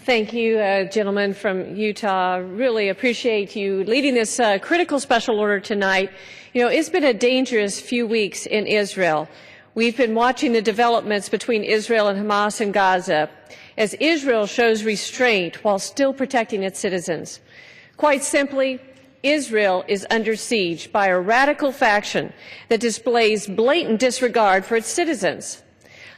Thank you, gentleman from Utah. Really appreciate you leading this critical special order tonight. You know, it's been a dangerous few weeks in Israel. We've been watching the developments between Israel and Hamas in Gaza as Israel shows restraint while still protecting its citizens. Quite simply, Israel is under siege by a radical faction that displays blatant disregard for its citizens.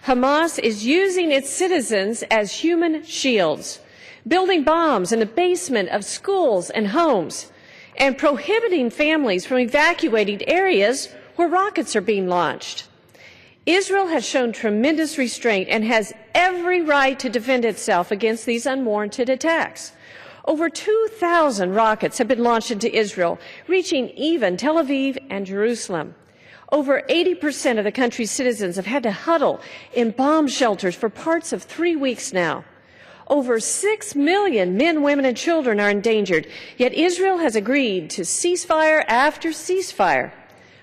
Hamas is using its citizens as human shields, building bombs in the basement of schools and homes, and prohibiting families from evacuating areas where rockets are being launched. Israel has shown tremendous restraint and has every right to defend itself against these unwarranted attacks. Over 2,000 rockets have been launched into Israel, reaching even Tel Aviv and Jerusalem. Over 80% of the country's citizens have had to huddle in bomb shelters for parts of 3 weeks now. Over 6 million men, women, and children are endangered, yet Israel has agreed to ceasefire after ceasefire.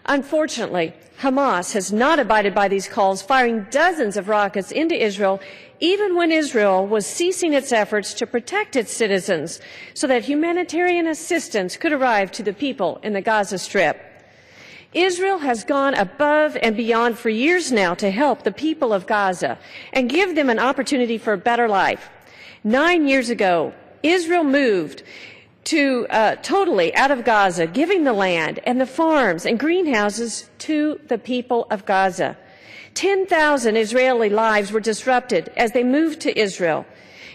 Unfortunately, Hamas has not abided by these calls, firing dozens of rockets into Israel, even when Israel was ceasing its efforts to protect its citizens so that humanitarian assistance could arrive to the people in the Gaza Strip. Israel has gone above and beyond for years now to help the people of Gaza and give them an opportunity for a better life. 9 years ago, Israel moved totally out of Gaza, giving the land and the farms and greenhouses to the people of Gaza. 10,000 Israeli lives were disrupted as they moved to Israel.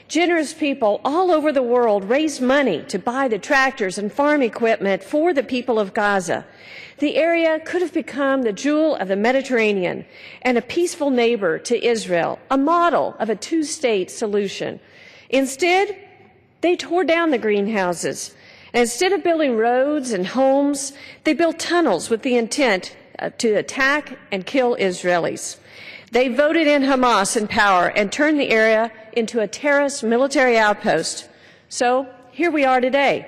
Generous people all over the world raised money to buy the tractors and farm equipment for the people of Gaza. The area could have become the jewel of the Mediterranean and a peaceful neighbor to Israel, a model of a two-state solution. Instead, they tore down the greenhouses. And instead of building roads and homes, they built tunnels with the intent to attack and kill Israelis. They voted in Hamas in power and turned the area into a terrorist military outpost. So here we are today.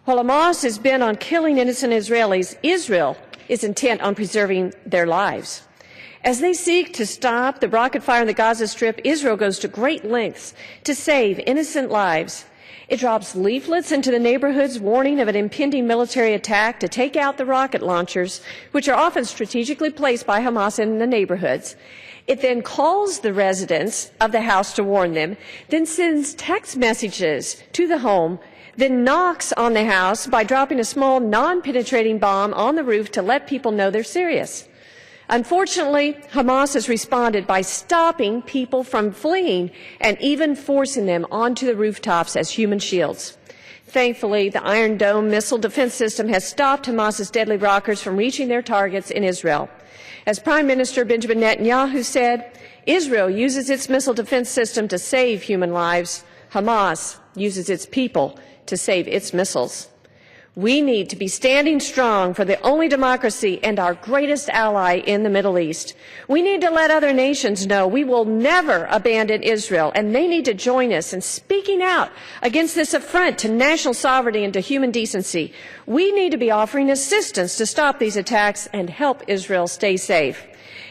While Hamas is bent on killing innocent Israelis, Israel is intent on preserving their lives. As they seek to stop the rocket fire in the Gaza Strip, Israel goes to great lengths to save innocent lives. It drops leaflets into the neighborhoods warning of an impending military attack to take out the rocket launchers, which are often strategically placed by Hamas in the neighborhoods. It then calls the residents of the house to warn them, then sends text messages to the home, then knocks on the house by dropping a small non-penetrating bomb on the roof to let people know they're serious. Unfortunately, Hamas has responded by stopping people from fleeing and even forcing them onto the rooftops as human shields. Thankfully, the Iron Dome missile defense system has stopped Hamas's deadly rockets from reaching their targets in Israel. As Prime Minister Benjamin Netanyahu said, Israel uses its missile defense system to save human lives. Hamas uses its people to save its missiles. We need to be standing strong for the only democracy and our greatest ally in the Middle East. We need to let other nations know we will never abandon Israel, and they need to join us in speaking out against this affront to national sovereignty and to human decency. We need to be offering assistance to stop these attacks and help Israel stay safe.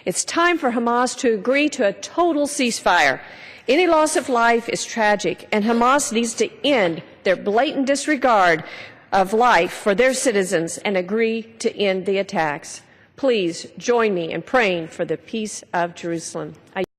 It's time for Hamas to agree to a total ceasefire. Any loss of life is tragic, and Hamas needs to end their blatant disregard of life for their citizens and agree to end the attacks. Please join me in praying for the peace of Jerusalem.